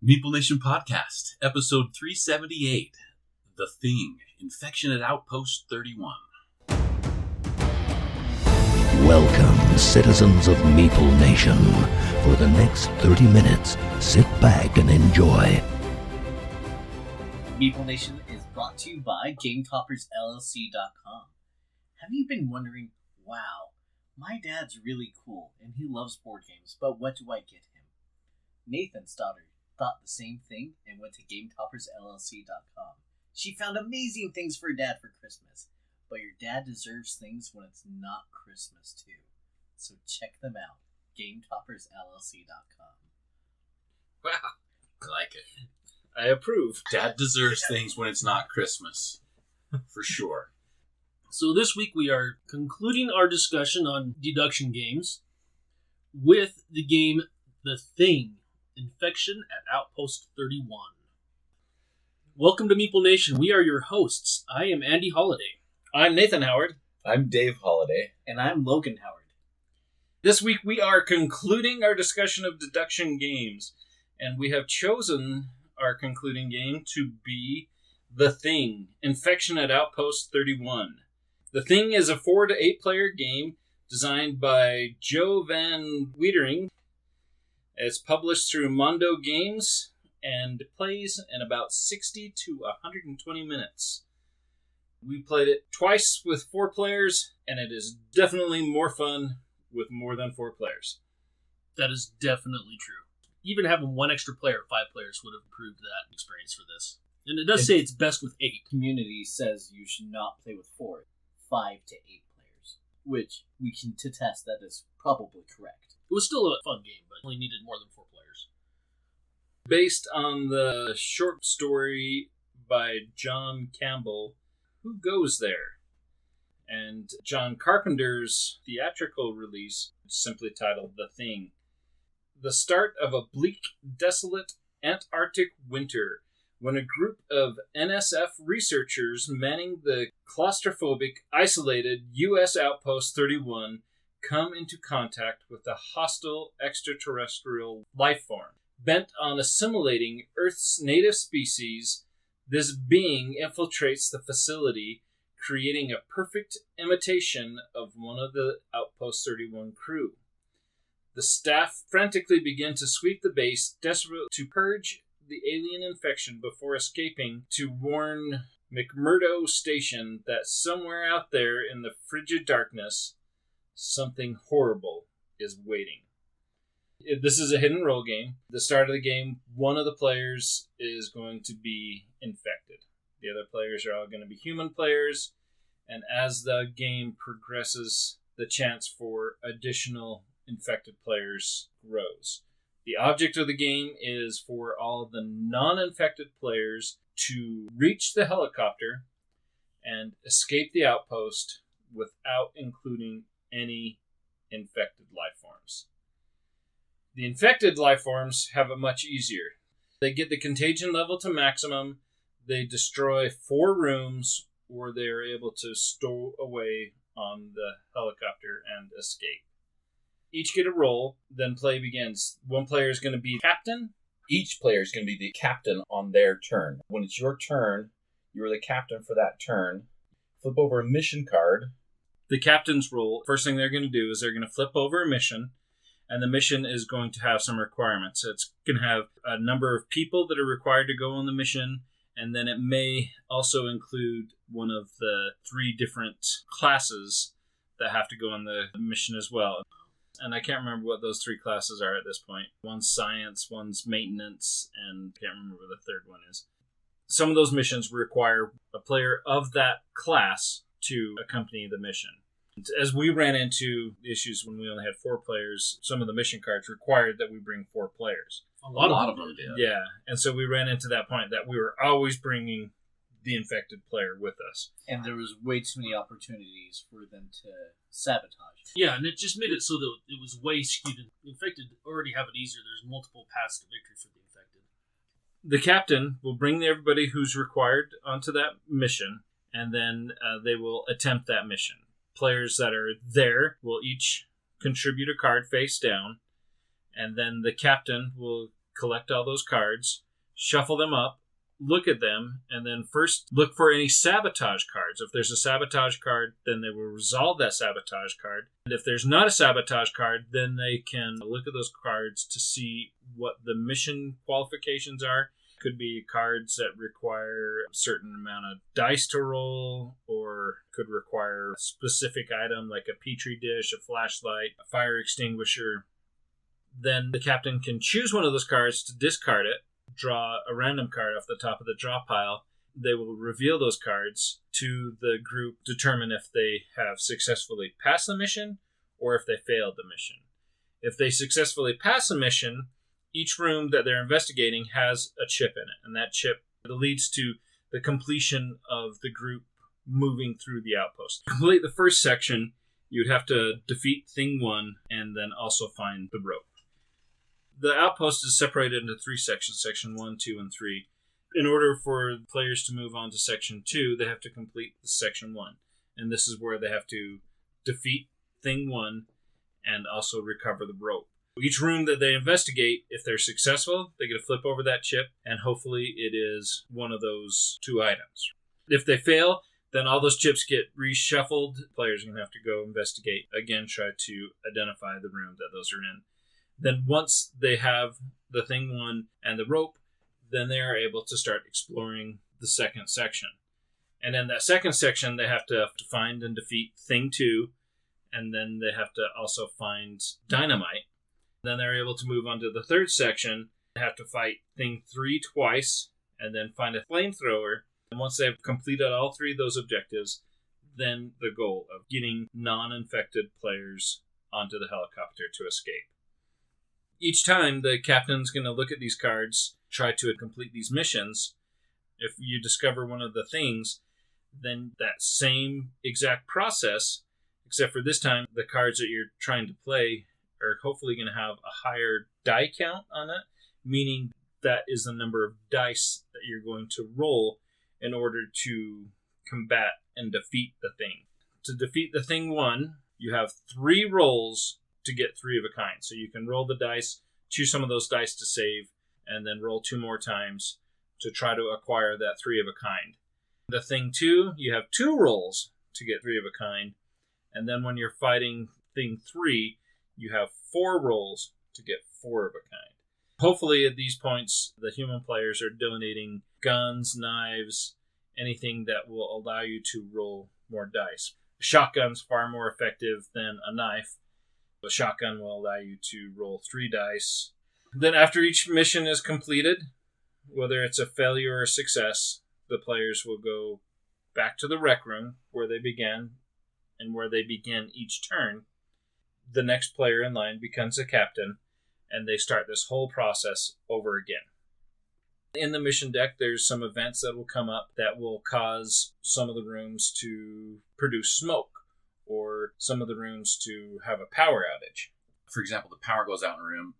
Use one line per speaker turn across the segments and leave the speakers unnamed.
Meeple Nation Podcast, episode 378, The Thing, Infection at Outpost 31.
Welcome, citizens of Meeple Nation. For the next 30 minutes, sit back and enjoy.
Meeple Nation is brought to you by GameToppersLLC.com. Have you been wondering, wow, my dad's really cool and he loves board games, but what do I get him? Nathan's daughter thought the same thing and went to GameToppersLLC.com. She found amazing things for Dad for Christmas, but your dad deserves things when it's not Christmas too. So check them out, GameToppersLLC.com.
Wow, I like it.
I approve.
Dad deserves things when it's not Christmas, for sure.
So this week we are concluding our discussion on deduction games with the game The Thing, Infection at Outpost 31. Welcome to Meeple Nation. We are your hosts. I am Andy Holliday.
I'm Nathan Howard.
I'm Dave Holliday.
And I'm Logan Howard.
This week we are concluding our discussion of deduction games, and we have chosen our concluding game to be The Thing, Infection at Outpost 31. The Thing is a 4 to 8 player game designed by Joe Van Wetering. It's published through Mondo Games and plays in about 60 to 120 minutes. We played it twice with 4 players, and it is definitely more fun with more than 4 players.
That is definitely true. Even having one extra player, 5 players, would have improved that experience for this. And it does say it's best with 8.
Community says you should not play with 4, 5 to 8 players, which we can attest that is probably correct.
It was still a fun game, but only needed more than 4 players.
Based on the short story by John Campbell, Who Goes There? And John Carpenter's theatrical release, simply titled The Thing. The start of a bleak, desolate Antarctic winter, when a group of NSF researchers manning the claustrophobic, isolated U.S. Outpost 31 come into contact with a hostile extraterrestrial life form. Bent on assimilating Earth's native species, this being infiltrates the facility, creating a perfect imitation of one of the Outpost 31 crew. The staff frantically begin to sweep the base, desperate to purge the alien infection before escaping to warn McMurdo Station that somewhere out there in the frigid darkness, something horrible is waiting. This is a hidden role game. The start of the game, one of the players is going to be infected. The other players are all going to be human players, and as the game progresses, the chance for additional infected players grows. The object of the game is for all of the non-infected players to reach the helicopter and escape the outpost without including any infected life forms. The infected life forms have it much easier. They get the contagion level to maximum, they destroy 4 rooms, or they are able to stow away on the helicopter and escape. Each get a roll, then play begins. One player is going to be captain.
Each player is going to be the captain on their turn. When it's your turn, you're the captain for that turn. Flip over a mission card.
The captain's role, first thing they're going to do is they're going to flip over a mission, and the mission is going to have some requirements. It's going to have a number of people that are required to go on the mission, and then it may also include one of the 3 different classes that have to go on the mission as well. And I can't remember what those 3 classes are at this point. One's science, one's maintenance, and I can't remember what the third one is. Some of those missions require a player of that class to accompany the mission. As we ran into issues when we only had 4 players, some of the mission cards required that we bring 4 players.
A lot of them did.
Yeah, and so we ran into that point that we were always bringing the infected player with us.
And there was way too many opportunities for them to sabotage.
Yeah, and it just made it so that it was way skewed. Infected already have it easier. There's multiple paths to victory for the infected.
The captain will bring everybody who's required onto that mission, and then they will attempt that mission. Players that are there will each contribute a card face down, and then the captain will collect all those cards, shuffle them up, look at them, and then first look for any sabotage cards. If there's a sabotage card, then they will resolve that sabotage card. And if there's not a sabotage card, then they can look at those cards to see what the mission qualifications are. Could be cards that require a certain amount of dice to roll, or could require a specific item like a petri dish, a flashlight, a fire extinguisher. Then the captain can choose one of those cards to discard it, draw a random card off the top of the draw pile. They will reveal those cards to the group, determine if they have successfully passed the mission or if they failed the mission. If they successfully pass the mission, each room that they're investigating has a chip in it, and that chip leads to the completion of the group moving through the outpost. To complete the first section, you'd have to defeat Thing 1 and then also find the rope. The outpost is separated into 3 sections, Section 1, 2, and 3. In order for players to move on to Section 2, they have to complete Section 1. And this is where they have to defeat Thing 1 and also recover the rope. Each room that they investigate, if they're successful, they get to flip over that chip, and hopefully it is one of those 2 items. If they fail, then all those chips get reshuffled. Players are going to have to go investigate, again, try to identify the room that those are in. Then once they have the Thing 1 and the rope, then they are able to start exploring the second section. And in that second section, they have to find and defeat Thing 2, and then they have to also find dynamite. Then they're able to move on to the third section. They have to fight Thing 3 twice, and then find a flamethrower. And once they've completed all 3 of those objectives, then the goal of getting non-infected players onto the helicopter to escape. Each time, the captain's going to look at these cards, try to complete these missions. If you discover one of the things, then that same exact process, except for this time, the cards that you're trying to play are hopefully going to have a higher die count on it, meaning that is the number of dice that you're going to roll in order to combat and defeat the thing. To defeat the Thing 1, you have 3 rolls to get 3 of a kind. So you can roll the dice, choose some of those dice to save, and then roll 2 more times to try to acquire that 3 of a kind. The Thing 2, you have 2 rolls to get 3 of a kind, and then when you're fighting Thing 3, you have 4 rolls to get 4 of a kind. Hopefully at these points, the human players are donating guns, knives, anything that will allow you to roll more dice. A shotgun's far more effective than a knife. A shotgun will allow you to roll 3 dice. Then after each mission is completed, whether it's a failure or a success, the players will go back to the rec room where they began and where they begin each turn. The next player in line becomes a captain, and they start this whole process over again. In the mission deck, there's some events that will come up that will cause some of the rooms to produce smoke, or some of the rooms to have a power outage.
For example, the power goes out in a room.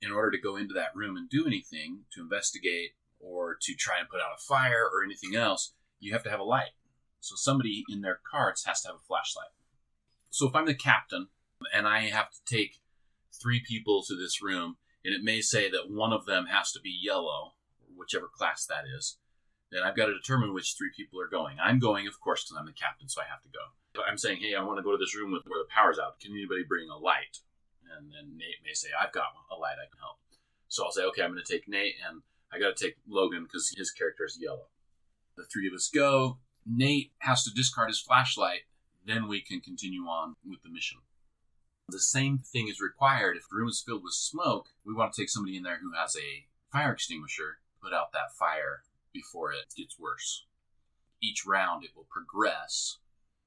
In order to go into that room and do anything, to investigate, or to try and put out a fire or anything else, you have to have a light. So somebody in their carts has to have a flashlight. So if I'm the captain, and I have to take 3 people to this room, and it may say that one of them has to be yellow, whichever class that is, then I've got to determine which 3 people are going. I'm going, of course, because I'm the captain, so I have to go. But I'm saying, hey, I want to go to this room where the power's out. Can anybody bring a light? And then Nate may say, I've got a light, I can help. So I'll say, okay, I'm going to take Nate, and I got to take Logan because his character is yellow. The 3 of us go. Nate has to discard his flashlight. Then we can continue on with the mission. The same thing is required. If the room is filled with smoke, we want to take somebody in there who has a fire extinguisher, put out that fire before it gets worse. Each round it will progress.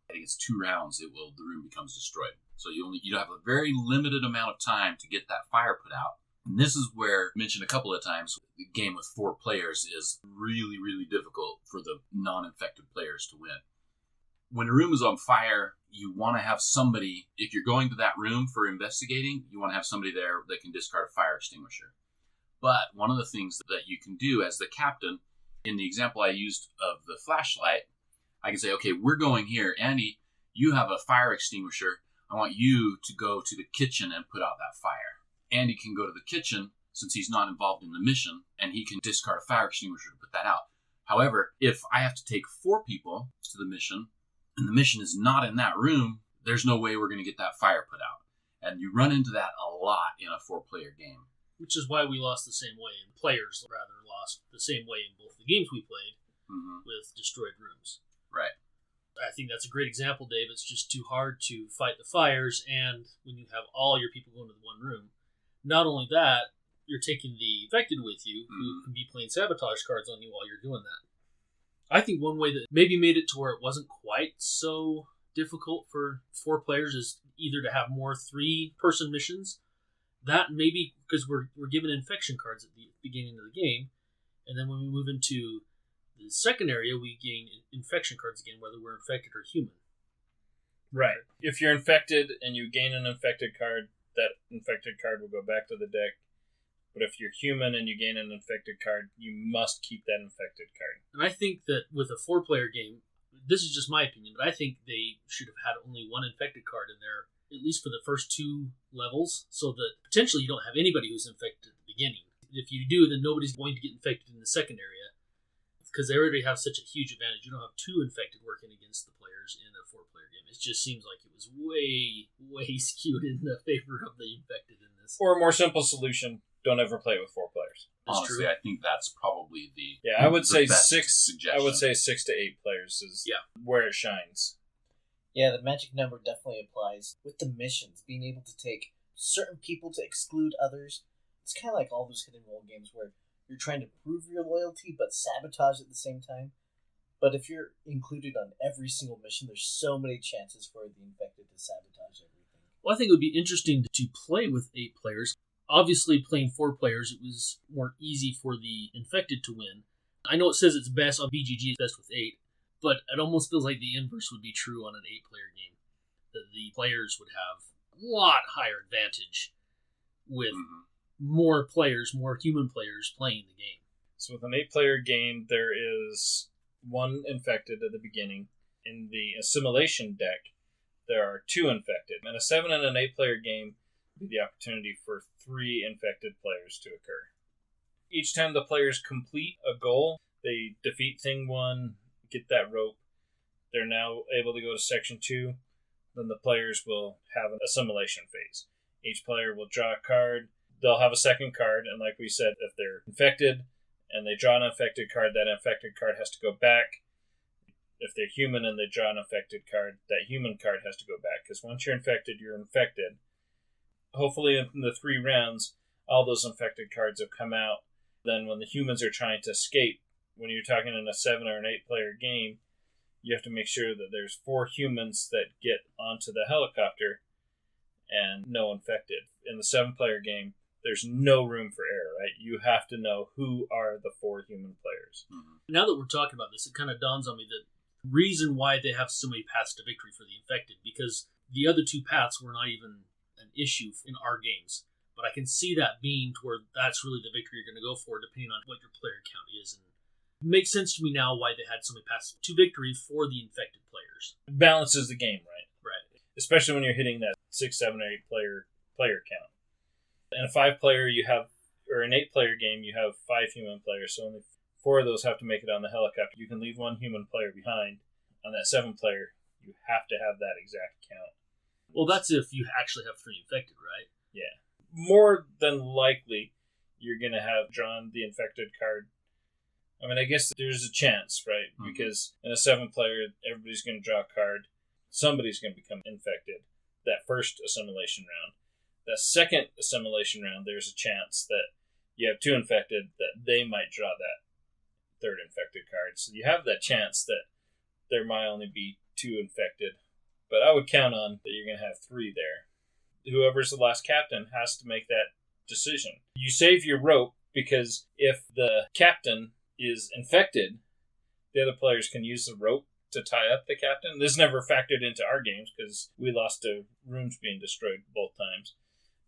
I think it's 2 rounds, the room becomes destroyed. So you have a very limited amount of time to get that fire put out. And this is where, mentioned a couple of times, the game with 4 players is really, really difficult for the non-infected players to win. When a room is on fire, you want to have somebody, if you're going to that room for investigating, you want to have somebody there that can discard a fire extinguisher. But one of the things that you can do as the captain, in the example I used of the flashlight, I can say, okay, we're going here. Andy, you have a fire extinguisher. I want you to go to the kitchen and put out that fire. Andy can go to the kitchen, since he's not involved in the mission, and he can discard a fire extinguisher to put that out. However, if I have to take 4 people to the mission, and the mission is not in that room, there's no way we're going to get that fire put out. And you run into that a lot in a 4-player game.
Which is why we lost the same way, and players rather lost the same way in both the games we played with destroyed rooms.
Right.
I think that's a great example, Dave. It's just too hard to fight the fires, and when you have all your people going to the one room, not only that, you're taking the infected with you, who can be playing sabotage cards on you while you're doing that. I think one way that maybe made it to where it wasn't quite so difficult for 4 players is either to have more 3-person missions. That maybe because we're given infection cards at the beginning of the game, and then when we move into the second area, we gain infection cards again, whether we're infected or human.
Right. If you're infected and you gain an infected card, that infected card will go back to the deck. But if you're human and you gain an infected card, you must keep that infected card.
And I think that with a 4-player game, this is just my opinion, but I think they should have had only one infected card in there, at least for the first 2 levels, so that potentially you don't have anybody who's infected at the beginning. If you do, then nobody's going to get infected in the second area, because they already have such a huge advantage. You don't have 2 infected working against the players in a 4-player game. It just seems like it was way, way skewed in the favor of the infected in this.
Or a more simple solution, don't ever play with 4 players.
Honestly, I think that's probably the
I would say
best
6.
suggestion.
I would say 6 to 8 players is where it shines.
Yeah, the magic number definitely applies. With the missions, being able to take certain people to exclude others, it's kind of like all those hidden role games where you're trying to prove your loyalty but sabotage at the same time. But if you're included on every single mission, there's so many chances for the infected to sabotage everything.
Well, I think it would be interesting to play with 8 players. Obviously, playing 4 players, it was more easy for the infected to win. I know it says it's best on BGG, it's best with 8, but it almost feels like the inverse would be true on an 8-player game. That the players would have a lot higher advantage with more players, more human players playing the game.
So with an 8-player game, there is 1 infected at the beginning. In the assimilation deck, there are 2 infected. In a 7 and an 8-player game, the opportunity for 3 infected players to occur. Each time the players complete a goal, they defeat Thing 1, get that rope. They're now able to go to Section 2. Then the players will have an assimilation phase. Each player will draw a card. They'll have a second card, and like we said, if they're infected and they draw an infected card, that infected card has to go back. If they're human and they draw an infected card, that human card has to go back. Because once you're infected, you're infected. Hopefully in the 3 rounds, all those infected cards have come out. Then when the humans are trying to escape, when you're talking in a 7 or an 8-player game, you have to make sure that there's 4 humans that get onto the helicopter and no infected. In the 7-player game, there's no room for error, right? You have to know who are the 4 human players.
Now that we're talking about this, it kind of dawns on me that the reason why they have so many paths to victory for the infected, because the other 2 paths were not even an issue in our games. But I can see that being to where that's really the victory you're going to go for, depending on what your player count is. And it makes sense to me now why they had so many paths to victory for the infected players.
It balances the game, right?
Right.
Especially when you're hitting that 6, 7, or 8 player count. In a 5-player, you have, or an 8-player game, you have 5 human players, so only 4 of those have to make it on the helicopter. You can leave 1 human player behind. On that 7-player, you have to have that exact count.
Well, that's if you actually have 3 infected, right?
Yeah. More than likely, you're going to have drawn the infected card. I mean, I guess there's a chance, right? Because in a 7-player, everybody's going to draw a card. Somebody's going to become infected that first assimilation round. That second assimilation round, there's a chance that you have 2 infected, that they might draw that third infected card. So you have that chance that there might only be 2 infected. But I would count on that you're going to have 3 there. Whoever's the last captain has to make that decision. You save your rope because if the captain is infected, the other players can use the rope to tie up the captain. This never factored into our games because we lost to rooms being destroyed both times.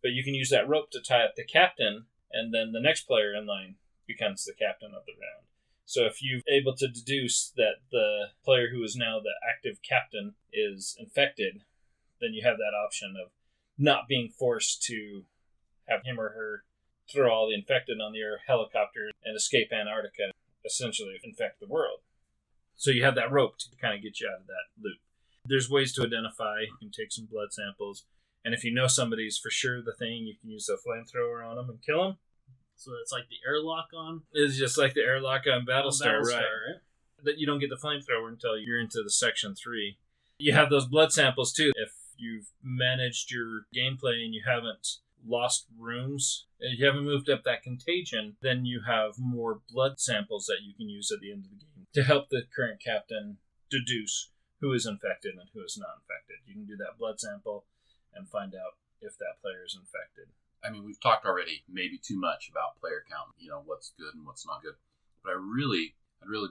But you can use that rope to tie up the captain, and then the next player in line becomes the captain of the round. So if you're able to deduce that the player who is now the active captain is infected, then you have that option of not being forced to have him or her throw all the infected on your helicopter and escape Antarctica, essentially infect the world. So you have that rope to kind of get you out of that loop. There's ways to identify. You can take some blood samples. And if you know somebody's for sure the thing, you can use a flamethrower on them and kill them.
So it's like the airlock on?
It's just like the airlock on Battlestar,
Battlestar,
right? That you don't get the flamethrower until you're into the Section 3. You have those blood samples, too. If you've managed your gameplay and you haven't lost rooms, and you haven't moved up that contagion, then you have more blood samples that you can use at the end of the game to help the current captain deduce who is infected and who is not infected. You can do that blood sample and find out if that player is infected.
I mean, we've talked already maybe too much about player count, what's good and what's not good. But I'd really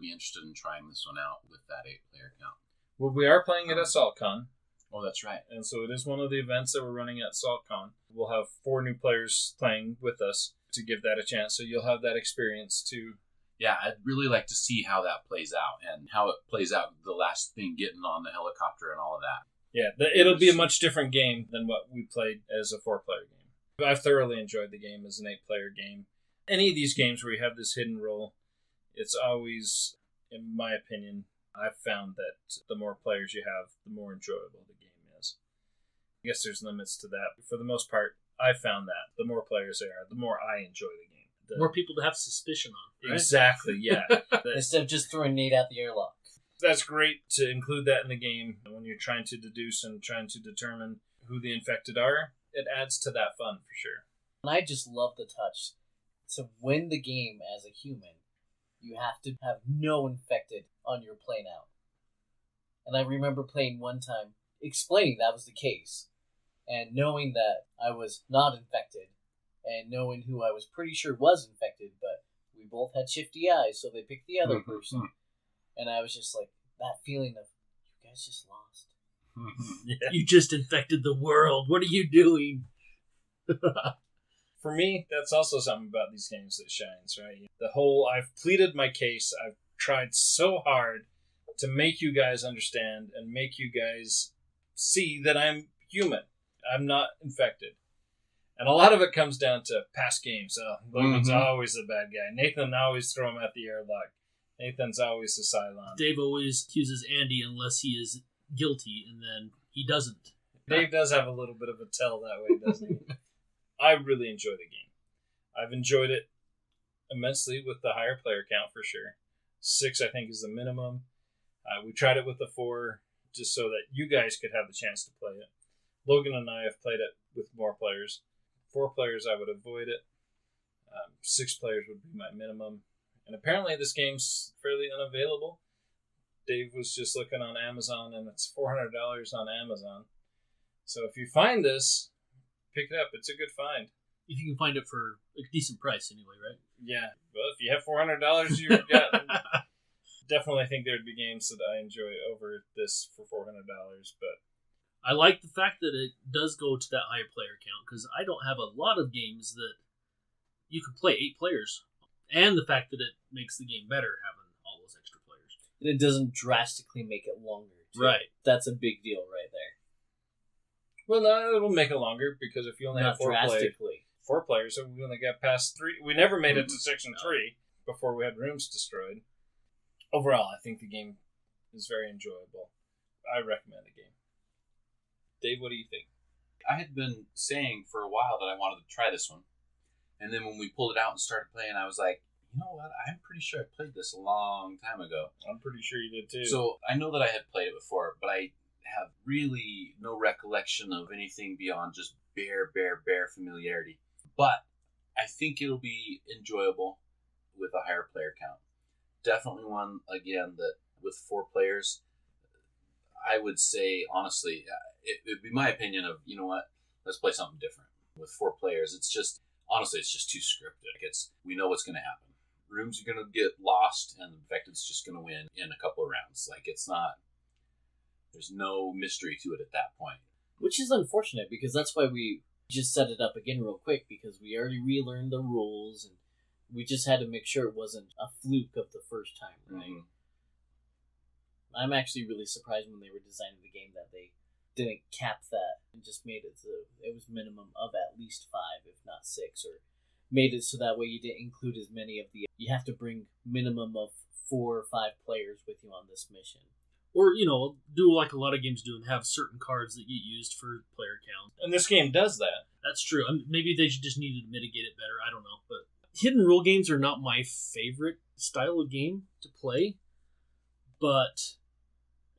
be interested in trying this one out with that 8-player count.
Well, we are playing it at SaltCon.
Oh, that's right.
And so it is one of the events that we're running at SaltCon. We'll have 4 new players playing with us to give that a chance. So you'll have that experience too.
Yeah, I'd really like to see how that plays out and how it plays out the last thing getting on the helicopter and all of that.
Yeah, it'll be a much different game than what we played as a 4-player game. I've thoroughly enjoyed the game as an 8-player game. Any of these games where you have this hidden role, it's always, in my opinion, I've found that the more players you have, the more enjoyable the game is. I guess there's limits to that. But for the most part, I've found that the more players there are, the more I enjoy the game.
More people to have suspicion on. Right?
Exactly, yeah.
Instead of just throwing Nate out the airlock.
That's great to include that in the game when you're trying to deduce and trying to determine who the infected are. It adds to that fun for sure.
And I just love the touch. To win the game as a human, you have to have no infected on your plane out. And I remember playing one time, explaining that was the case, and knowing that I was not infected, and knowing who I was pretty sure was infected, but we both had shifty eyes, so they picked the other person. And I was just like, that feeling of, you guys just lost.
Yeah.
You just infected the world. What are you doing?
For me, that's also something about these games that shines, right? The whole, I've pleaded my case. I've tried so hard to make you guys understand and make you guys see that I'm human. I'm not infected. And a lot of it comes down to past games. Logan's always the bad guy. Nathan always throw him at the airlock. Nathan's always the Cylon.
Dave always accuses Andy unless he is guilty, and then he doesn't.
Dave does have a little bit of a tell that way, doesn't he? I really enjoy the game. I've enjoyed it immensely with the higher player count for sure. 6, I think, is the minimum. We tried it with the 4 just so that you guys could have the chance to play it. Logan and I have played it with more players. 4 players, I would avoid it. 6 players would be my minimum. And apparently this game's fairly unavailable. Dave was just looking on Amazon, and it's $400 on Amazon. So if you find this, pick it up. It's a good find.
If you can find it for a decent price anyway, right?
Yeah. Well, if you have $400, you've got... Definitely think there'd be games that I enjoy over this for $400, but...
I like the fact that it does go to that higher player count, because I don't have a lot of games that you can play 8 players. And the fact that it makes the game better having all those extra players.
And it doesn't drastically make it longer, too.
Right.
That's a big deal right there.
Well, no, it'll make it longer, because if you only have 4 players, so we only got past 3. We never made it to Section 3 before we had rooms destroyed. Overall, I think the game is very enjoyable. I recommend the game. Dave, what do you think?
I had been saying for a while that I wanted to try this one. And then when we pulled it out and started playing, I was like, you know what? I'm pretty sure I played this a long time ago.
I'm pretty sure you did too.
So I know that I had played it before, but I have really no recollection of anything beyond just bare familiarity. But I think it'll be enjoyable with a higher player count. Definitely one, again, that with 4 players, I would say, honestly, it would be my opinion of, you know what, let's play something different. With 4 players, it's just, honestly, it's just too scripted. We know what's going to happen. Rooms are going to get lost, and the infected's just going to win in a couple of rounds. There's no mystery to it at that point.
Which is unfortunate, because that's why we just set it up again real quick, because we already relearned the rules, and we just had to make sure it wasn't a fluke of the first time, right? Mm-hmm. I'm actually really surprised when they were designing the game that they didn't cap that and just made it so it was minimum of at least 5, if not 6, or made it so that way you didn't include as many of the... You have to bring minimum of 4 or 5 players with you on this mission.
Or, do like a lot of games do and have certain cards that get used for player count.
And this game does that.
That's true. Maybe they just needed to mitigate it better. I don't know. But hidden rule games are not my favorite style of game to play. But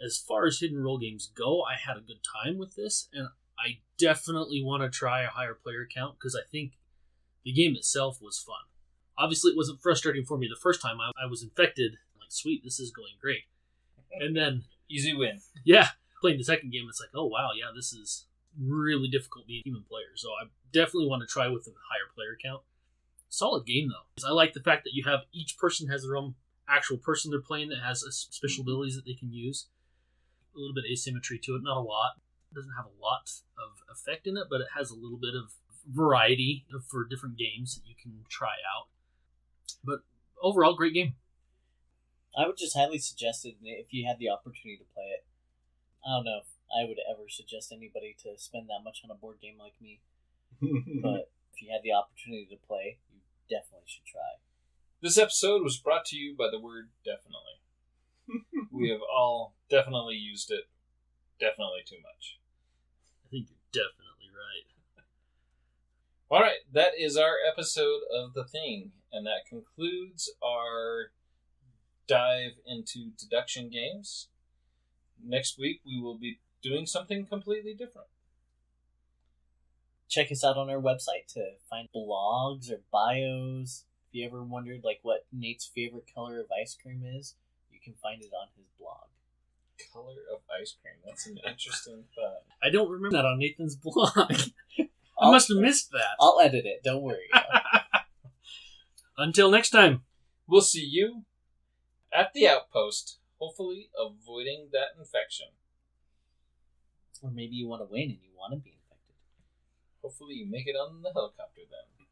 as far as hidden rule games go, I had a good time with this. And I definitely want to try a higher player count because I think the game itself was fun. Obviously, it wasn't frustrating for me the first time. I was infected. I'm like, sweet, this is going great. And then...
Easy win.
Yeah. Playing the second game, it's like, oh, wow, yeah, this is really difficult being a human player. So I definitely want to try with a higher player count. Solid game, though. I like the fact that you have each person has their own actual person they're playing that has special abilities that they can use. A little bit of asymmetry to it, not a lot. It doesn't have a lot of effect in it, but it has a little bit of variety for different games that you can try out. But overall, great game.
I would just highly suggest it if you had the opportunity to play it. I don't know if I would ever suggest anybody to spend that much on a board game like me. But if you had the opportunity to play, you definitely should try.
This episode was brought to you by the word definitely. We have all definitely used it. Definitely too much.
I think you're definitely right.
All right, that is our episode of The Thing, and that concludes our dive into deduction games. Next week, we will be doing something completely different.
Check us out on our website to find blogs or bios. If you ever wondered what Nate's favorite color of ice cream is, you can find it on his blog.
Color of ice cream. That's an interesting thought.
I don't remember that on Nathan's blog. I must have missed that.
I'll edit it. Don't worry.
Until next time.
We'll see you at the Outpost, hopefully avoiding that infection.
Or maybe you want to win and you want to be infected.
Hopefully you make it on the helicopter then.